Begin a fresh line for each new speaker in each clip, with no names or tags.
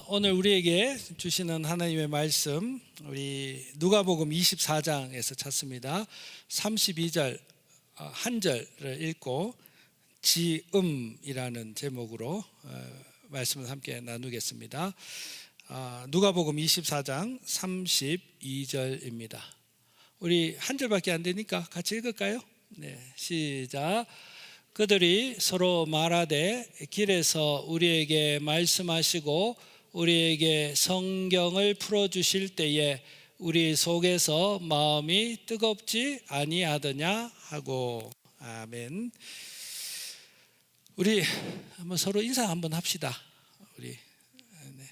오늘 우리에게 주시는 하나님의 말씀, 우리 누가복음 24장에서 찾습니다. 32절 한 절을 읽고 지음이라는 제목으로 말씀을 함께 나누겠습니다. 누가복음 24장 32절입니다. 우리 한 절밖에 안 되니까 같이 읽을까요? 네, 시작. 그들이 서로 말하되 길에서 우리에게 말씀하시고 우리에게 성경을 풀어주실 때에 우리 속에서 마음이 뜨겁지 아니하더냐 하고. 아멘. 우리 한번 서로 인사 한번 합시다. 우리 네.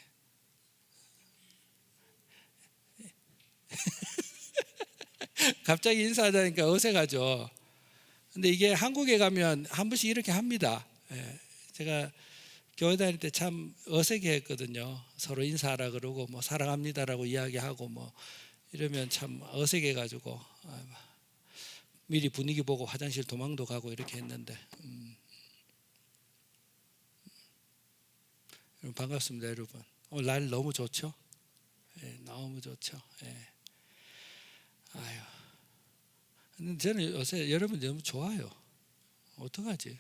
갑자기 인사하자니까 어색하죠. 근데 이게 한국에 가면 한 번씩 이렇게 합니다. 제가 교회 다닐 때 참 어색해 했거든요. 서로 인사하라 그러고 뭐 사랑합니다라고 이야기하고 뭐 이러면 참 어색해 가지고 미리 분위기 보고 화장실 도망도 가고 이렇게 했는데 여러분 반갑습니다. 여러분 오늘 날 너무 좋죠? 너무 좋죠. 아유. 저는 요새 여러분 너무 좋아요. 어떡하지?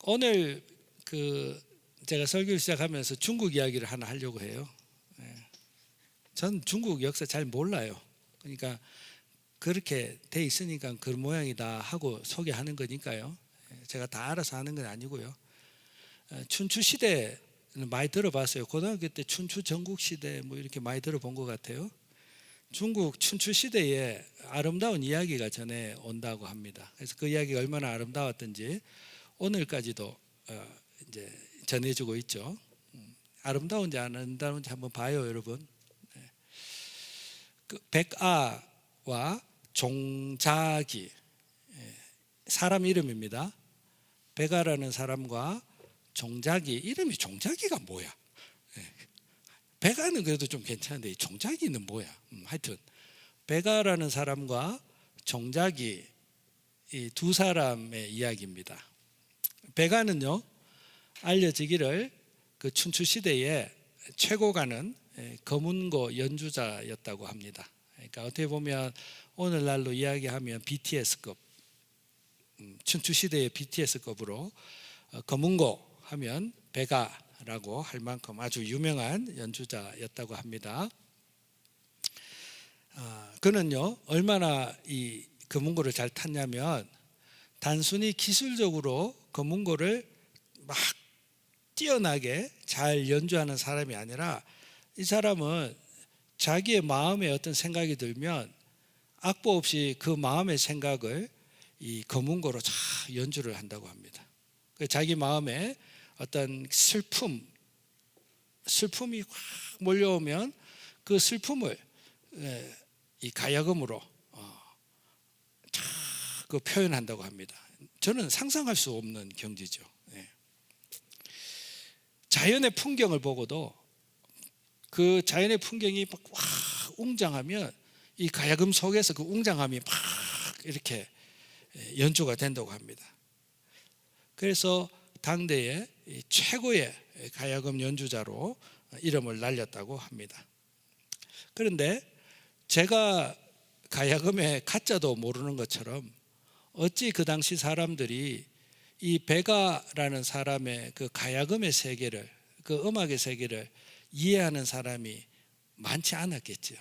오늘 제가 설교를 시작하면서 중국 이야기를 하나 하려고 해요. 전 중국 역사 잘 몰라요. 그러니까 그렇게 돼 있으니까 그 모양이다 하고 소개하는 거니까요. 제가 다 알아서 하는 건 아니고요. 춘추 시대 많이 들어봤어요. 고등학교 때 춘추 전국시대 뭐 이렇게 많이 들어본 것 같아요. 중국 춘추 시대에 아름다운 이야기가 전해 온다고 합니다. 그래서 그 이야기가 얼마나 아름다웠던지 오늘까지도 이제 전해주고 있죠. 아름다운지 안 아름다운지 한번 봐요, 여러분. 그 백아와 종자기, 사람 이름입니다. 백아라는 사람과 종자기, 이름이 종자기가 뭐야? 백아는 그래도 좀 괜찮은데 종자기는 뭐야? 하여튼 백아라는 사람과 종자기, 이 두 사람의 이야기입니다. 백아는요, 알려지기를 그 춘추 시대에 최고 가는 거문고 연주자였다고 합니다. 그러니까 어떻게 보면 오늘날로 이야기하면 BTS급, 춘추 시대의 BTS급으로 거문고 하면 백아라고 할 만큼 아주 유명한 연주자였다고 합니다. 그는요 얼마나 이 거문고를 잘 탔냐면 단순히 기술적으로 거문고를 막 뛰어나게 잘 연주하는 사람이 아니라 이 사람은 자기의 마음에 어떤 생각이 들면 악보 없이 그 마음의 생각을 이 거문고로 잘 연주를 한다고 합니다. 자기 마음에 어떤 슬픔이 확 몰려오면 그 슬픔을 이 가야금으로 그 표현한다고 합니다. 저는 상상할 수 없는 경지죠. 자연의 풍경을 보고도 그 자연의 풍경이 확 웅장하면 이 가야금 속에서 그 웅장함이 막 이렇게 연주가 된다고 합니다. 그래서 당대의 최고의 가야금 연주자로 이름을 날렸다고 합니다. 그런데 제가 가야금의 가짜도 모르는 것처럼 어찌 그 당시 사람들이 이 백아라는 사람의 그 가야금의 세계를, 그 음악의 세계를 이해하는 사람이 많지 않았겠죠.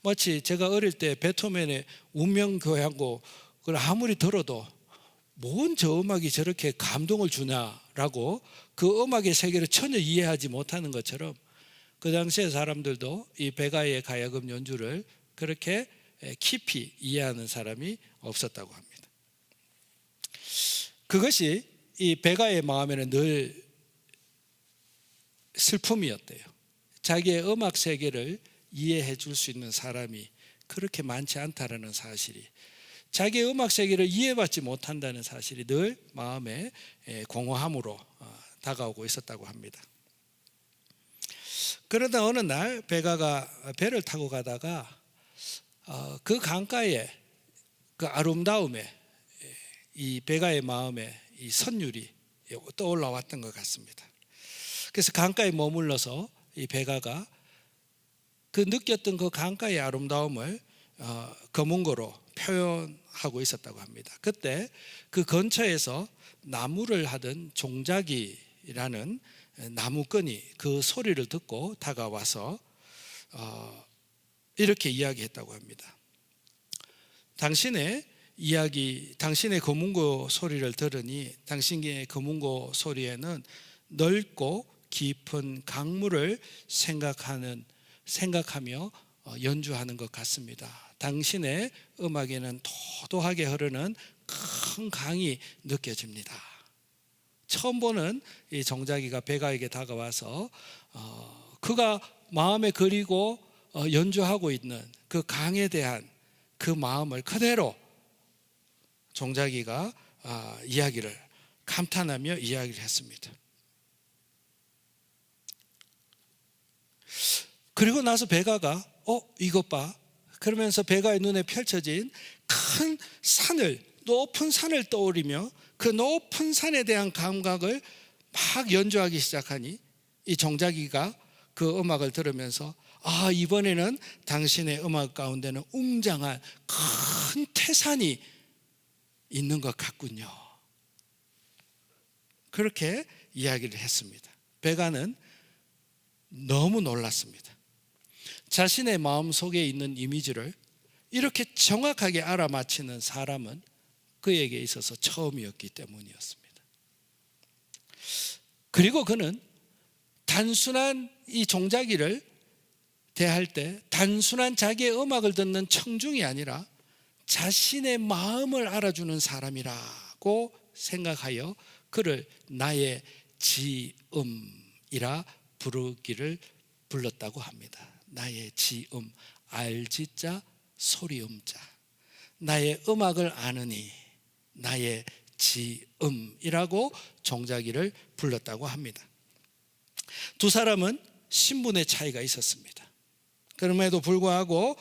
마치 제가 어릴 때 베토벤의 운명교향곡 그걸 아무리 들어도 뭔 저 음악이 저렇게 감동을 주냐라고 그 음악의 세계를 전혀 이해하지 못하는 것처럼 그 당시의 사람들도 이 백아의 가야금 연주를 그렇게 깊이 이해하는 사람이 없었다고 합니다. 그것이 이 백아의 마음에는 늘 슬픔이었대요. 자기의 음악 세계를 이해해 줄 수 있는 사람이 그렇게 많지 않다라는 사실이, 자기의 음악 세계를 이해받지 못한다는 사실이 늘 마음에 공허함으로 다가오고 있었다고 합니다. 그러다 어느 날 백아가 배를 타고 가다가 그 강가에 그 아름다움에 이 백아의 마음에 이 선율이 떠올라왔던 것 같습니다. 그래서 강가에 머물러서 이 베가가 그 느꼈던 그 강가의 아름다움을 거문고로 표현하고 있었다고 합니다. 그때 그 근처에서 나무를 하던 종자기라는 나무꾼이 그 소리를 듣고 다가와서 이렇게 이야기했다고 합니다. 당신의 거문고 소리를 들으니 당신의 거문고 소리에는 넓고 깊은 강물을 생각하며 연주하는 것 같습니다. 당신의 음악에는 도도하게 흐르는 큰 강이 느껴집니다. 처음 보는 이 종자기가 베가에게 다가와서 그가 마음에 그리고 연주하고 있는 그 강에 대한 그 마음을 그대로 종자기가 이야기를 감탄하며 이야기를 했습니다. 그리고 나서 베가가 이것 봐 그러면서 베가의 눈에 펼쳐진 큰 높은 산을 떠올리며 그 높은 산에 대한 감각을 막 연주하기 시작하니 이 종자기가 그 음악을 들으면서 이번에는 당신의 음악 가운데는 웅장한 큰 태산이 있는 것 같군요. 그렇게 이야기를 했습니다. 베가는 너무 놀랐습니다. 자신의 마음속에 있는 이미지를 이렇게 정확하게 알아맞히는 사람은 그에게 있어서 처음이었기 때문이었습니다. 그리고 그는 단순한 이 종자기를 대할 때 단순한 자기의 음악을 듣는 청중이 아니라 자신의 마음을 알아주는 사람이라고 생각하여 그를 나의 지음이라 부르기를 불렀다고 합니다. 나의 지음, 알지자 소리음자, 나의 음악을 아느니 나의 지음이라고 종자기를 불렀다고 합니다. 두 사람은 신분의 차이가 있었습니다. 그럼에도 불구하고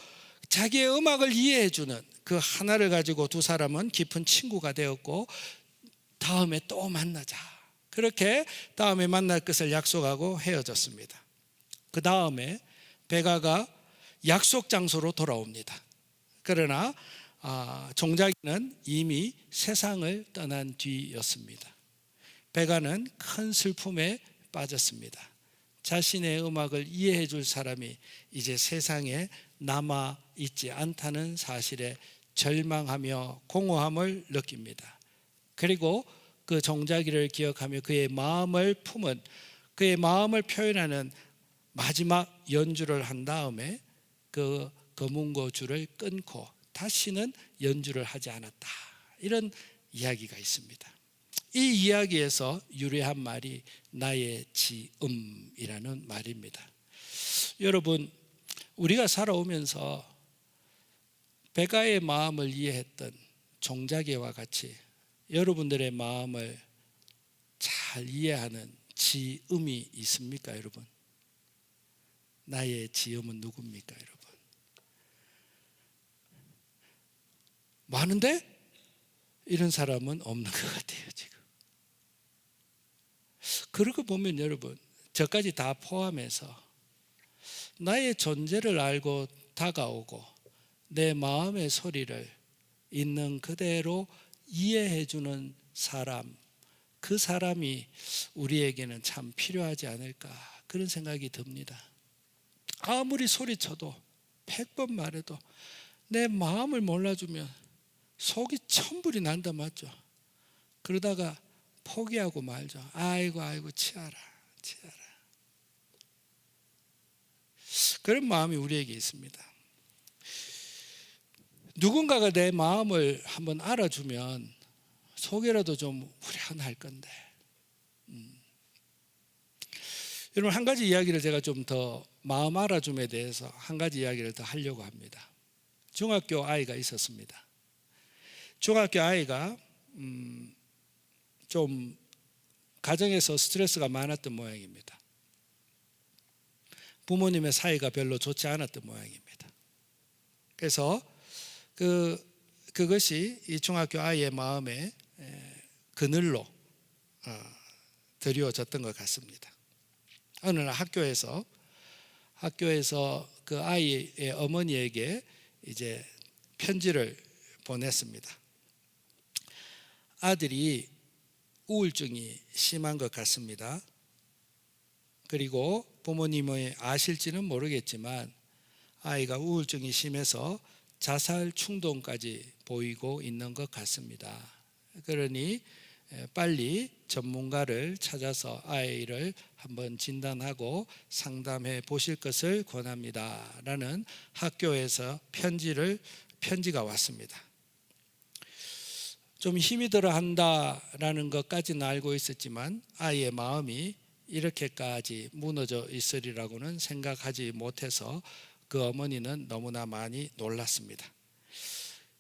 자기의 음악을 이해해주는 그 하나를 가지고 두 사람은 깊은 친구가 되었고 다음에 또 만나자 그렇게 다음에 만날 것을 약속하고 헤어졌습니다. 그 다음에 베가가 약속 장소로 돌아옵니다. 그러나 종자기는 이미 세상을 떠난 뒤였습니다. 베가는 큰 슬픔에 빠졌습니다. 자신의 음악을 이해해 줄 사람이 이제 세상에 남아있지 않다는 사실에 절망하며 공허함을 느낍니다. 그리고 그 종자기를 기억하며 그의 마음을 표현하는 마지막 연주를 한 다음에 그 거문고 줄을 끊고 다시는 연주를 하지 않았다. 이런 이야기가 있습니다. 이 이야기에서 유래한 말이 나의 지음이라는 말입니다. 여러분, 우리가 살아오면서 베가의 마음을 이해했던 종자기와 같이 여러분들의 마음을 잘 이해하는 지음이 있습니까, 여러분? 나의 지음은 누굽니까, 여러분? 많은데 이런 사람은 없는 것 같아요, 지금. 그러고 보면 여러분, 저까지 다 포함해서 나의 존재를 알고 다가오고 내 마음의 소리를 있는 그대로 이해해주는 사람, 그 사람이 우리에게는 참 필요하지 않을까 그런 생각이 듭니다. 아무리 소리쳐도 100번 말해도 내 마음을 몰라주면 속이 천불이 난다 맞죠? 그러다가 포기하고 말죠. 아이고 치아라. 그런 마음이 우리에게 있습니다. 누군가가 내 마음을 한번 알아주면 속이라도 좀 후련할 건데. 여러분, 한 가지 이야기를 제가 좀 더 마음 알아줌에 대해서 한 가지 이야기를 더 하려고 합니다. 중학교 아이가 있었습니다. 중학교 아이가 좀 가정에서 스트레스가 많았던 모양입니다. 부모님의 사이가 별로 좋지 않았던 모양입니다. 그래서 그것이 이 중학교 아이의 마음에 그늘로 드리워졌던 것 같습니다. 어느 날 학교에서 그 아이의 어머니에게 이제 편지를 보냈습니다. 아들이 우울증이 심한 것 같습니다. 그리고 부모님이 아실지는 모르겠지만 아이가 우울증이 심해서 자살 충동까지 보이고 있는 것 같습니다. 그러니 빨리 전문가를 찾아서 아이를 한번 진단하고 상담해 보실 것을 권합니다. 라는 학교에서 편지가 왔습니다. 좀 힘이 들어 한다라는 것까지는 알고 있었지만 아이의 마음이 이렇게까지 무너져 있으리라고는 생각하지 못해서 그 어머니는 너무나 많이 놀랐습니다.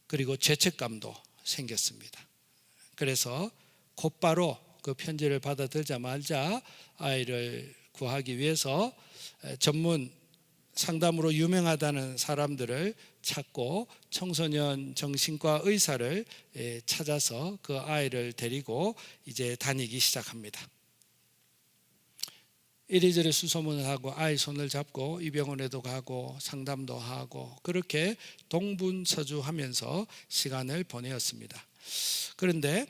그리고 죄책감도 생겼습니다. 그래서 곧바로 그 편지를 받아들자마자 아이를 구하기 위해서 전문 상담으로 유명하다는 사람들을 찾고 청소년 정신과 의사를 찾아서 그 아이를 데리고 이제 다니기 시작합니다. 이리저리 수소문을 하고 아이 손을 잡고 이 병원에도 가고 상담도 하고 그렇게 동분서주하면서 시간을 보내었습니다. 그런데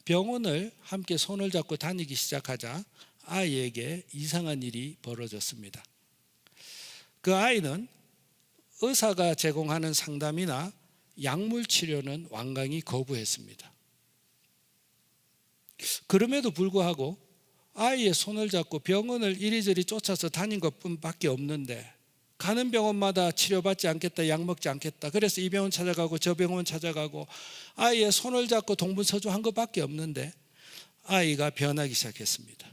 병원을 함께 손을 잡고 다니기 시작하자 아이에게 이상한 일이 벌어졌습니다. 그 아이는 의사가 제공하는 상담이나 약물 치료는 완강히 거부했습니다. 그럼에도 불구하고 아이의 손을 잡고 병원을 이리저리 쫓아서 다닌 것뿐밖에 없는데 가는 병원마다 치료받지 않겠다, 약 먹지 않겠다. 그래서 이 병원 찾아가고 저 병원 찾아가고 아이의 손을 잡고 동분서주한 것밖에 없는데 아이가 변하기 시작했습니다.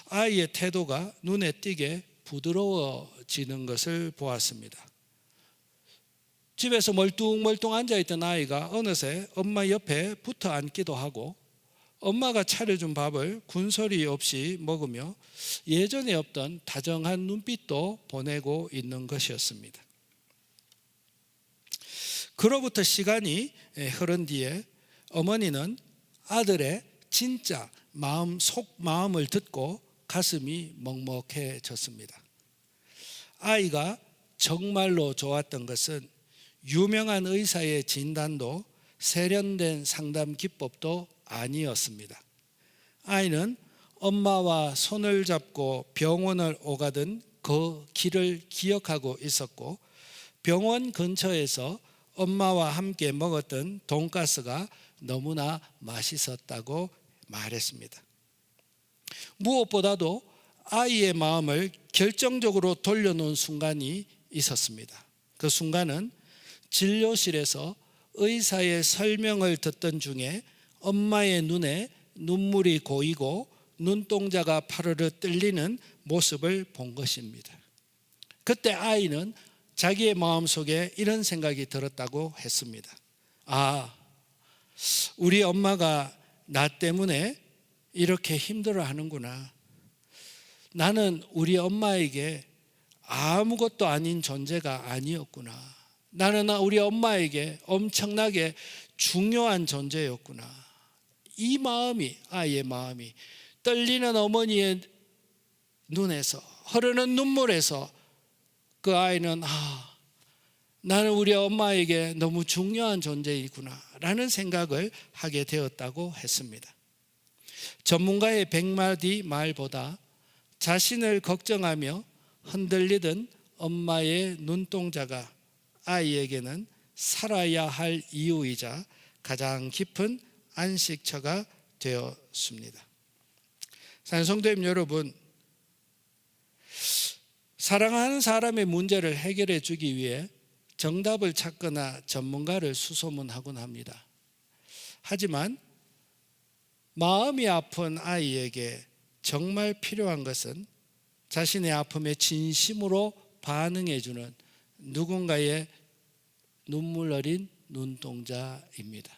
아이의 태도가 눈에 띄게 부드러워지는 것을 보았습니다. 집에서 멀뚱멀뚱 앉아있던 아이가 어느새 엄마 옆에 붙어 앉기도 하고 엄마가 차려준 밥을 군소리 없이 먹으며 예전에 없던 다정한 눈빛도 보내고 있는 것이었습니다. 그로부터 시간이 흐른 뒤에 어머니는 아들의 진짜 속마음을 듣고 가슴이 먹먹해졌습니다. 아이가 정말로 좋았던 것은 유명한 의사의 진단도 세련된 상담 기법도 아니었습니다. 아이는 엄마와 손을 잡고 병원을 오가던 그 길을 기억하고 있었고 병원 근처에서 엄마와 함께 먹었던 돈가스가 너무나 맛있었다고 말했습니다. 무엇보다도 아이의 마음을 결정적으로 돌려놓은 순간이 있었습니다. 그 순간은 진료실에서 의사의 설명을 듣던 중에 엄마의 눈에 눈물이 고이고 눈동자가 파르르 떨리는 모습을 본 것입니다. 그때 아이는 자기의 마음속에 이런 생각이 들었다고 했습니다. 아, 우리 엄마가 나 때문에 이렇게 힘들어하는구나. 나는 우리 엄마에게 아무것도 아닌 존재가 아니었구나. 나는 우리 엄마에게 엄청나게 중요한 존재였구나. 이 마음이, 아이의 마음이 떨리는 어머니의 눈에서 흐르는 눈물에서 그 아이는 나는 우리 엄마에게 너무 중요한 존재이구나 라는 생각을 하게 되었다고 했습니다. 전문가의 100마디 말보다 자신을 걱정하며 흔들리던 엄마의 눈동자가 아이에게는 살아야 할 이유이자 가장 깊은 안식처가 되었습니다. 성도님 여러분, 사랑하는 사람의 문제를 해결해 주기 위해 정답을 찾거나 전문가를 수소문하곤 합니다. 하지만 마음이 아픈 아이에게 정말 필요한 것은 자신의 아픔에 진심으로 반응해 주는 누군가의 눈물 어린 눈동자입니다.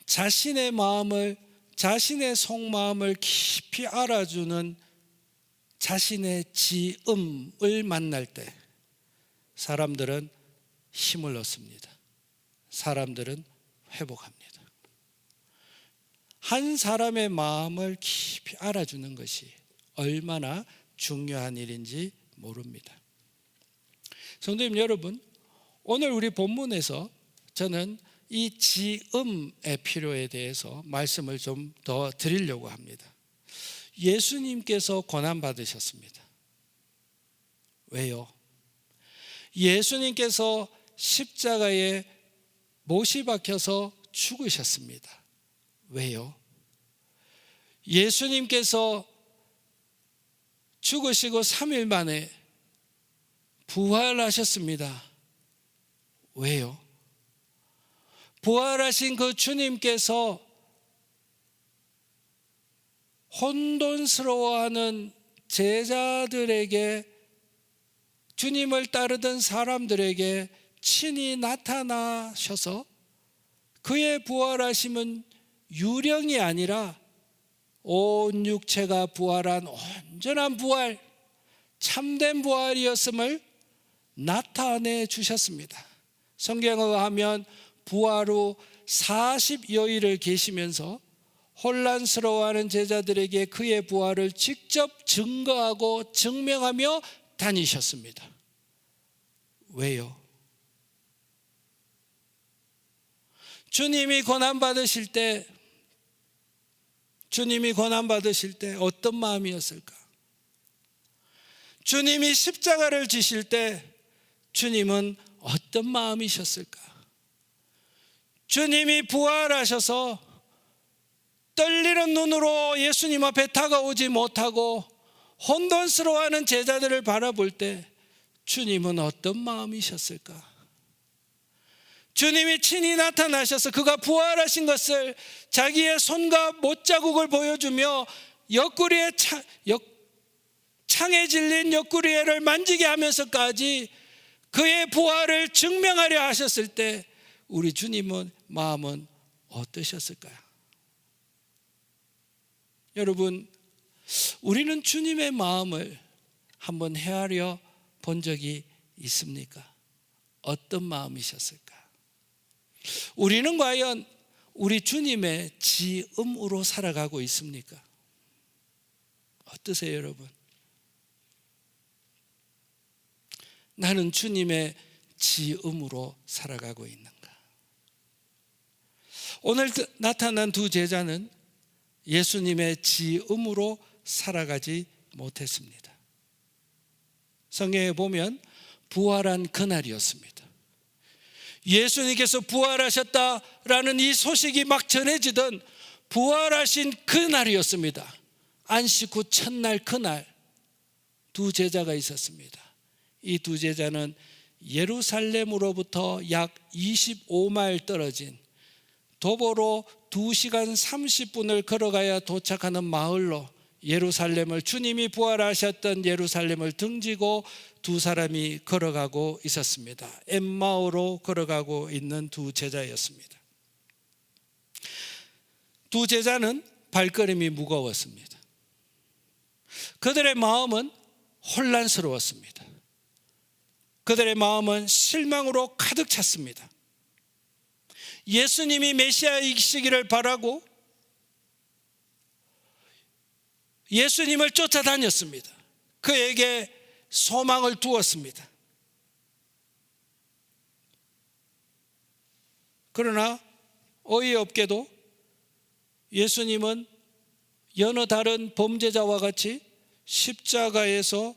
자신의 마음을, 자신의 속마음을 깊이 알아주는 자신의 지음을 만날 때 사람들은 힘을 얻습니다. 사람들은 회복합니다. 한 사람의 마음을 깊이 알아주는 것이 얼마나 중요한 일인지 모릅니다. 성도님 여러분, 오늘 우리 본문에서 저는 이 지음의 필요에 대해서 말씀을 좀 더 드리려고 합니다. 예수님께서 고난받으셨습니다. 왜요? 예수님께서 십자가에 못이 박혀서 죽으셨습니다. 왜요? 예수님께서 죽으시고 3일 만에 부활하셨습니다. 왜요? 부활하신 그 주님께서 혼돈스러워하는 제자들에게, 주님을 따르던 사람들에게 친히 나타나셔서 그의 부활하심은 유령이 아니라 온 육체가 부활한 온전한 부활, 참된 부활이었음을 나타내 주셨습니다. 성경에 의하면 부활 후 40여일을 계시면서 혼란스러워하는 제자들에게 그의 부활을 직접 증거하고 증명하며 다니셨습니다. 왜요? 주님이 고난받으실 때 어떤 마음이었을까? 주님이 십자가를 지실 때 주님은 어떤 마음이셨을까? 주님이 부활하셔서 떨리는 눈으로 예수님 앞에 다가오지 못하고 혼돈스러워하는 제자들을 바라볼 때 주님은 어떤 마음이셨을까? 주님이 친히 나타나셔서 그가 부활하신 것을 자기의 손과 못자국을 보여주며 창에 질린 옆구리를 만지게 하면서까지 그의 부활을 증명하려 하셨을 때 우리 주님은 마음은 어떠셨을까요? 여러분, 우리는 주님의 마음을 한번 헤아려 본 적이 있습니까? 어떤 마음이셨을까? 우리는 과연 우리 주님의 지음으로 살아가고 있습니까? 어떠세요, 여러분? 나는 주님의 지음으로 살아가고 있는가? 오늘 나타난 두 제자는 예수님의 지음으로 살아가지 못했습니다. 성경에 보면 부활한 그날이었습니다. 예수님께서 부활하셨다라는 이 소식이 막 전해지던 부활하신 그날이었습니다. 안식 후 첫날 그날 두 제자가 있었습니다. 이 두 제자는 예루살렘으로부터 약 25마일 떨어진 도보로 2시간 30분을 걸어가야 도착하는 마을로 예루살렘을, 주님이 부활하셨던 예루살렘을 등지고 두 사람이 걸어가고 있었습니다. 엠마오로 걸어가고 있는 두 제자였습니다. 두 제자는 발걸음이 무거웠습니다. 그들의 마음은 혼란스러웠습니다. 그들의 마음은 실망으로 가득 찼습니다. 예수님이 메시아이시기를 바라고 예수님을 쫓아다녔습니다. 그에게 소망을 두었습니다. 그러나 어이없게도 예수님은 여느 다른 범죄자와 같이 십자가에서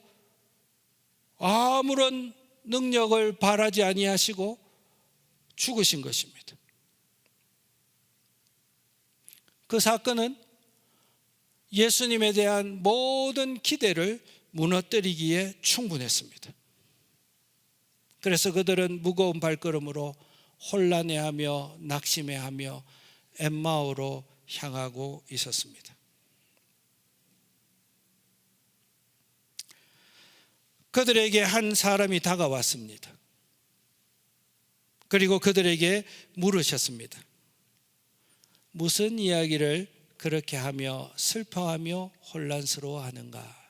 아무런 능력을 발하지 아니하시고 죽으신 것입니다. 그 사건은 예수님에 대한 모든 기대를 무너뜨리기에 충분했습니다. 그래서 그들은 무거운 발걸음으로 혼란해하며 낙심해하며 엠마오로 향하고 있었습니다. 그들에게 한 사람이 다가왔습니다. 그리고 그들에게 물으셨습니다. 무슨 이야기를 그렇게 하며 슬퍼하며 혼란스러워하는가?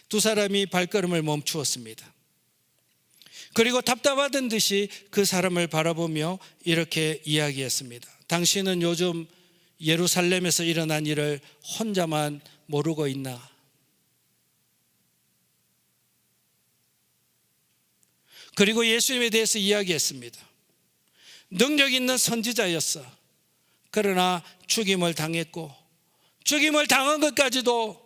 두 사람이 발걸음을 멈추었습니다. 그리고 답답하던 듯이 그 사람을 바라보며 이렇게 이야기했습니다. 당신은 요즘 예루살렘에서 일어난 일을 혼자만 모르고 있나? 그리고 예수님에 대해서 이야기했습니다. 능력 있는 선지자였어. 그러나 죽임을 당했고, 죽임을 당한 것까지도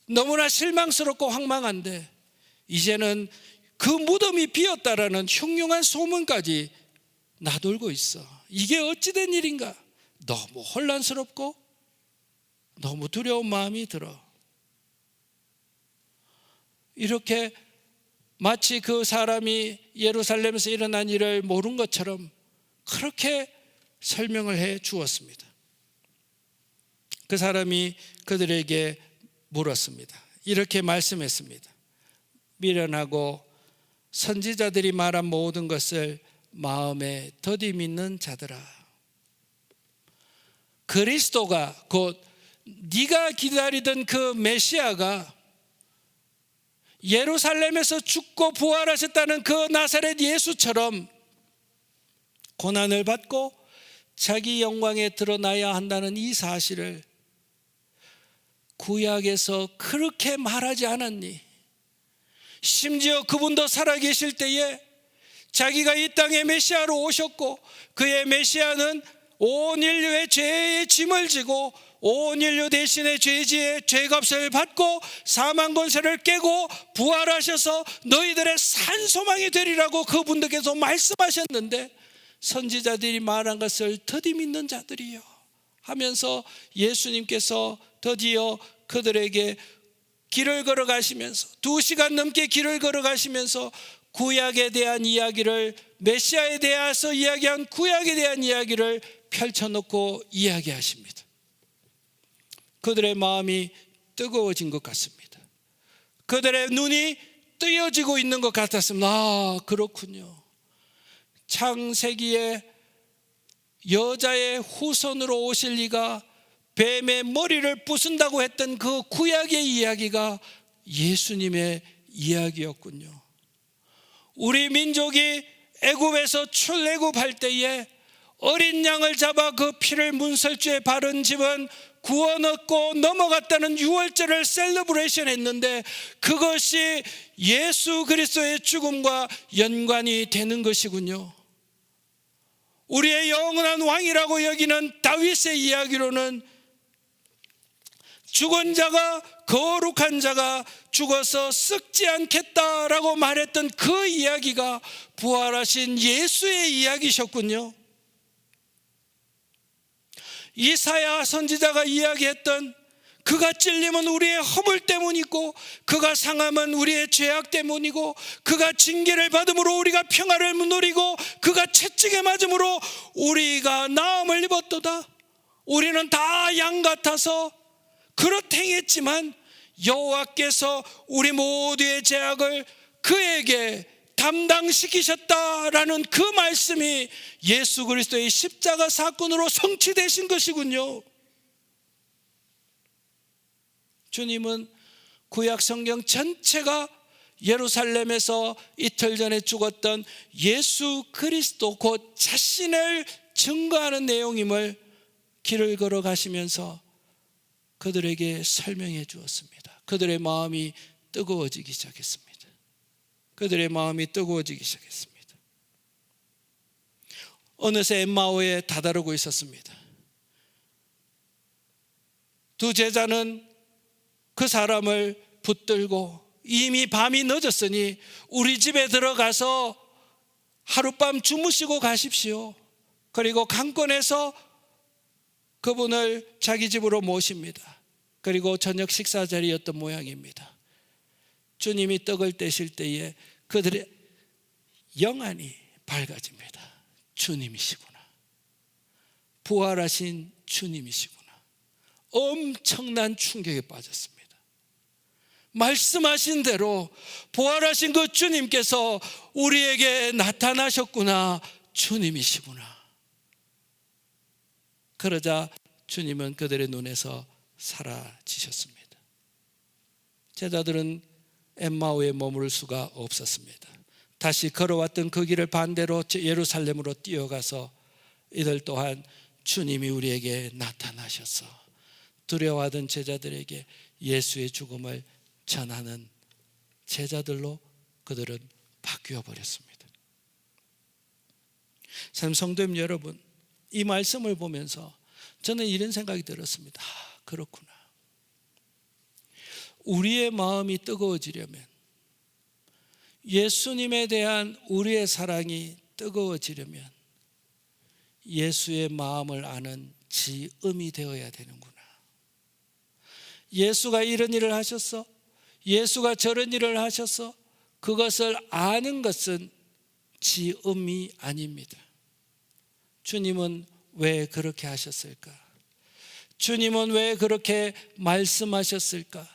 너무나 실망스럽고 황망한데, 이제는 그 무덤이 비었다라는 흉흉한 소문까지 나돌고 있어. 이게 어찌된 일인가? 너무 혼란스럽고 너무 두려운 마음이 들어. 이렇게 마치 그 사람이 예루살렘에서 일어난 일을 모른 것처럼 그렇게 설명을 해 주었습니다. 그 사람이 그들에게 물었습니다. 이렇게 말씀했습니다. 미련하고 선지자들이 말한 모든 것을 마음에 더디 믿는 자들아, 그리스도가 곧 네가 기다리던 그 메시아가 예루살렘에서 죽고 부활하셨다는 그 나사렛 예수처럼 고난을 받고 자기 영광에 드러나야 한다는 이 사실을 구약에서 그렇게 말하지 않았니? 심지어 그분도 살아계실 때에 자기가 이 땅에 메시아로 오셨고, 그의 메시아는 온 인류의 죄의 짐을 지고 온 인류 대신에 죄지의 죄값을 받고 사망 권세를 깨고 부활하셔서 너희들의 산 소망이 되리라고 그분들께서 말씀하셨는데, 선지자들이 말한 것을 더디 믿는 자들이요 하면서 예수님께서 드디어 그들에게 길을 걸어가시면서 2시간 넘게 길을 걸어가시면서 구약에 대한 이야기를, 메시아에 대해서 이야기한 구약에 대한 이야기를 펼쳐놓고 이야기하십니다. 그들의 마음이 뜨거워진 것 같습니다. 그들의 눈이 뜨여지고 있는 것 같았습니다. 아, 그렇군요. 창세기에 여자의 후손으로 오실 이가 뱀의 머리를 부순다고 했던 그 구약의 이야기가 예수님의 이야기였군요. 우리 민족이 애굽에서 출애굽할 때에 어린 양을 잡아 그 피를 문설주에 바른 집은 구원 얻고 넘어갔다는 유월절을 셀러브레이션 했는데, 그것이 예수 그리스도의 죽음과 연관이 되는 것이군요. 우리의 영원한 왕이라고 여기는 다윗의 이야기로는 죽은 자가, 거룩한 자가 죽어서 썩지 않겠다라고 말했던 그 이야기가 부활하신 예수의 이야기셨군요. 이사야 선지자가 이야기했던 그가 찔림은 우리의 허물 때문이고 그가 상함은 우리의 죄악 때문이고 그가 징계를 받음으로 우리가 평화를 누리고 그가 채찍에 맞음으로 우리가 나음을 입었도다. 우리는 다 양 같아서 그렇게 행했지만 여호와께서 우리 모두의 죄악을 그에게 담당시키셨다라는 그 말씀이 예수 그리스도의 십자가 사건으로 성취되신 것이군요. 주님은 구약 성경 전체가 예루살렘에서 이틀 전에 죽었던 예수 그리스도 곧 자신을 증거하는 내용임을 길을 걸어가시면서 그들에게 설명해 주었습니다. 그들의 마음이 뜨거워지기 시작했습니다. 그들의 마음이 뜨거워지기 시작했습니다. 어느새 엠마오에 다다르고 있었습니다. 두 제자는 그 사람을 붙들고 이미 밤이 늦었으니 우리 집에 들어가서 하룻밤 주무시고 가십시오. 그리고 강권해서 그분을 자기 집으로 모십니다. 그리고 저녁 식사 자리였던 모양입니다. 주님이 떡을 떼실 때에 그들의 영안이 밝아집니다. 주님이시구나. 부활하신 주님이시구나. 엄청난 충격에 빠졌습니다. 말씀하신 대로 부활하신 그 주님께서 우리에게 나타나셨구나. 주님이시구나. 그러자 주님은 그들의 눈에서 사라지셨습니다. 제자들은 엠마오에 머무를 수가 없었습니다. 다시 걸어왔던 그 길을 반대로 예루살렘으로 뛰어가서 이들 또한 주님이 우리에게 나타나셔서 두려워하던 제자들에게 예수의 죽음을 전하는 제자들로 그들은 바뀌어 버렸습니다. 성도님 여러분, 이 말씀을 보면서 저는 이런 생각이 들었습니다. 그렇구나. 우리의 마음이 뜨거워지려면, 예수님에 대한 우리의 사랑이 뜨거워지려면 예수의 마음을 아는 지음이 되어야 되는구나. 예수가 이런 일을 하셨어, 예수가 저런 일을 하셔서 그것을 아는 것은 지음이 아닙니다. 주님은 왜 그렇게 하셨을까? 주님은 왜 그렇게 말씀하셨을까?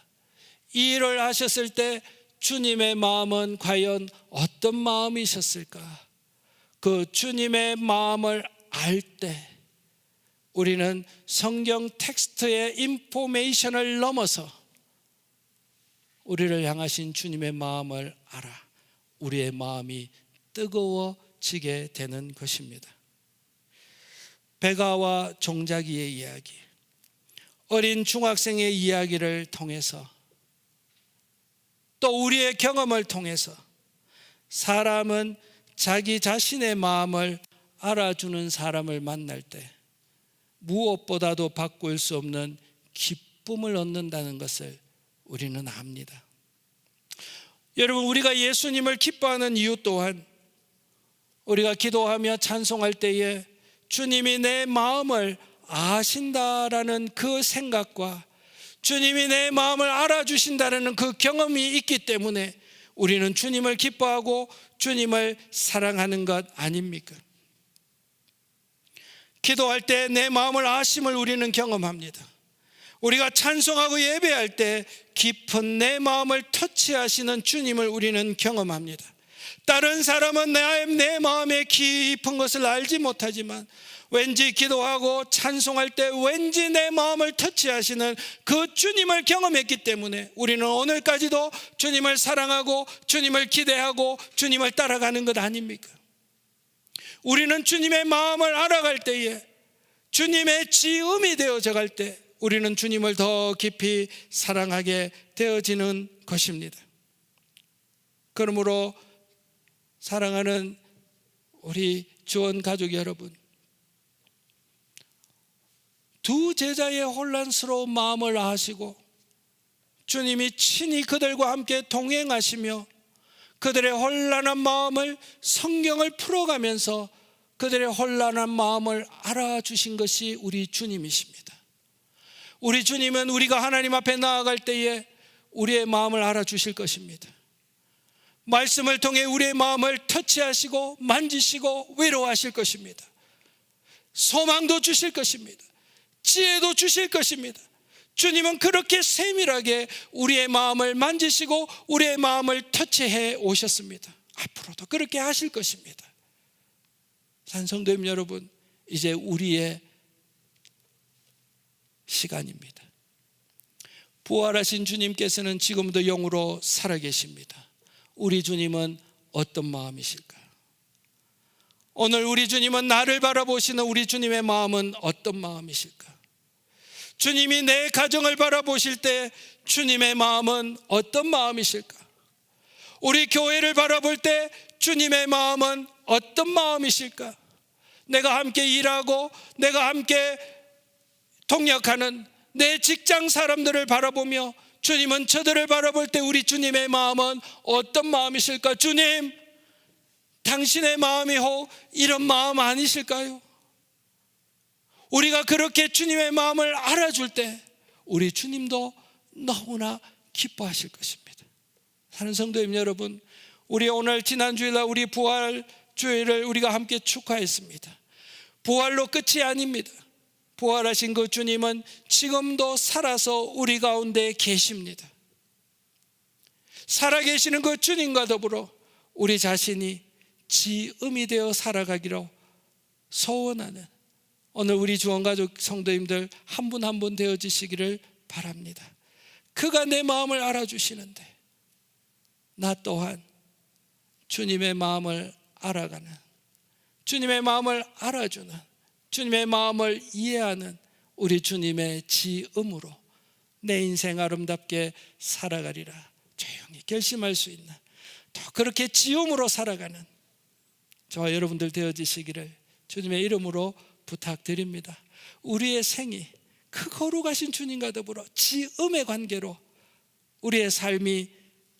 이 일을 하셨을 때 주님의 마음은 과연 어떤 마음이셨을까? 그 주님의 마음을 알 때 우리는 성경 텍스트의 인포메이션을 넘어서 우리를 향하신 주님의 마음을 알아 우리의 마음이 뜨거워지게 되는 것입니다. 베가와 종자기의 이야기, 어린 중학생의 이야기를 통해서 또 우리의 경험을 통해서 사람은 자기 자신의 마음을 알아주는 사람을 만날 때 무엇보다도 바꿀 수 없는 기쁨을 얻는다는 것을 우리는 압니다. 여러분, 우리가 예수님을 기뻐하는 이유 또한 우리가 기도하며 찬송할 때에 주님이 내 마음을 아신다라는 그 생각과 주님이 내 마음을 알아주신다는 그 경험이 있기 때문에 우리는 주님을 기뻐하고 주님을 사랑하는 것 아닙니까? 기도할 때 내 마음을 아심을 우리는 경험합니다. 우리가 찬송하고 예배할 때 깊은 내 마음을 터치하시는 주님을 우리는 경험합니다. 다른 사람은 내 마음의 깊은 것을 알지 못하지만 왠지 기도하고 찬송할 때 왠지 내 마음을 터치하시는 그 주님을 경험했기 때문에 우리는 오늘까지도 주님을 사랑하고 주님을 기대하고 주님을 따라가는 것 아닙니까? 우리는 주님의 마음을 알아갈 때에, 주님의 지음이 되어져 갈 때 우리는 주님을 더 깊이 사랑하게 되어지는 것입니다. 그러므로 사랑하는 우리 주원 가족 여러분, 두 제자의 혼란스러운 마음을 아시고 주님이 친히 그들과 함께 동행하시며 그들의 혼란한 마음을 성경을 풀어가면서 그들의 혼란한 마음을 알아주신 것이 우리 주님이십니다. 우리 주님은 우리가 하나님 앞에 나아갈 때에 우리의 마음을 알아주실 것입니다. 말씀을 통해 우리의 마음을 터치하시고 만지시고 위로하실 것입니다. 소망도 주실 것입니다. 지혜도 주실 것입니다. 주님은 그렇게 세밀하게 우리의 마음을 만지시고 우리의 마음을 터치해 오셨습니다. 앞으로도 그렇게 하실 것입니다. 산성도님 여러분, 이제 우리의 시간입니다. 부활하신 주님께서는 지금도 영으로 살아계십니다. 우리 주님은 어떤 마음이실까? 오늘 우리 주님은 나를 바라보시는 우리 주님의 마음은 어떤 마음이실까? 주님이 내 가정을 바라보실 때 주님의 마음은 어떤 마음이실까? 우리 교회를 바라볼 때 주님의 마음은 어떤 마음이실까? 내가 함께 일하고 내가 함께 동역하는 내 직장 사람들을 바라보며 주님은 저들을 바라볼 때 우리 주님의 마음은 어떤 마음이실까? 주님, 당신의 마음이 혹 이런 마음 아니실까요? 우리가 그렇게 주님의 마음을 알아줄 때 우리 주님도 너무나 기뻐하실 것입니다. 사는 성도님 여러분, 우리 오늘 지난 주일날 우리 부활 주일을 우리가 함께 축하했습니다. 부활로 끝이 아닙니다. 부활하신 그 주님은 지금도 살아서 우리 가운데 계십니다. 살아계시는 그 주님과 더불어 우리 자신이 지음이 되어 살아가기로 소원하는 오늘 우리 주원가족 성도님들 한 분 한 분 되어지시기를 바랍니다. 그가 내 마음을 알아주시는데 나 또한 주님의 마음을 알아가는, 주님의 마음을 알아주는 주님의 마음을 이해하는 우리 주님의 지음으로 내 인생 아름답게 살아가리라 조용히 결심할 수 있는, 또 그렇게 지음으로 살아가는 저와 여러분들 되어지시기를 주님의 이름으로 부탁드립니다. 우리의 생이 그 거룩하신 주님과 더불어 지음의 관계로 우리의 삶이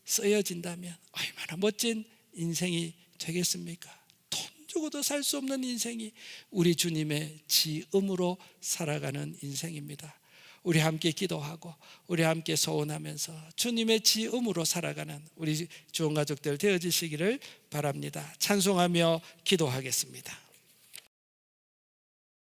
쓰여진다면 얼마나 멋진 인생이 되겠습니까? 돈 주고도 살 수 없는 인생이 우리 주님의 지음으로 살아가는 인생입니다. 우리 함께 기도하고 우리 함께 소원하면서 주님의 지음으로 살아가는 우리 주원가족들 되어지시기를 바랍니다. 찬송하며 기도하겠습니다.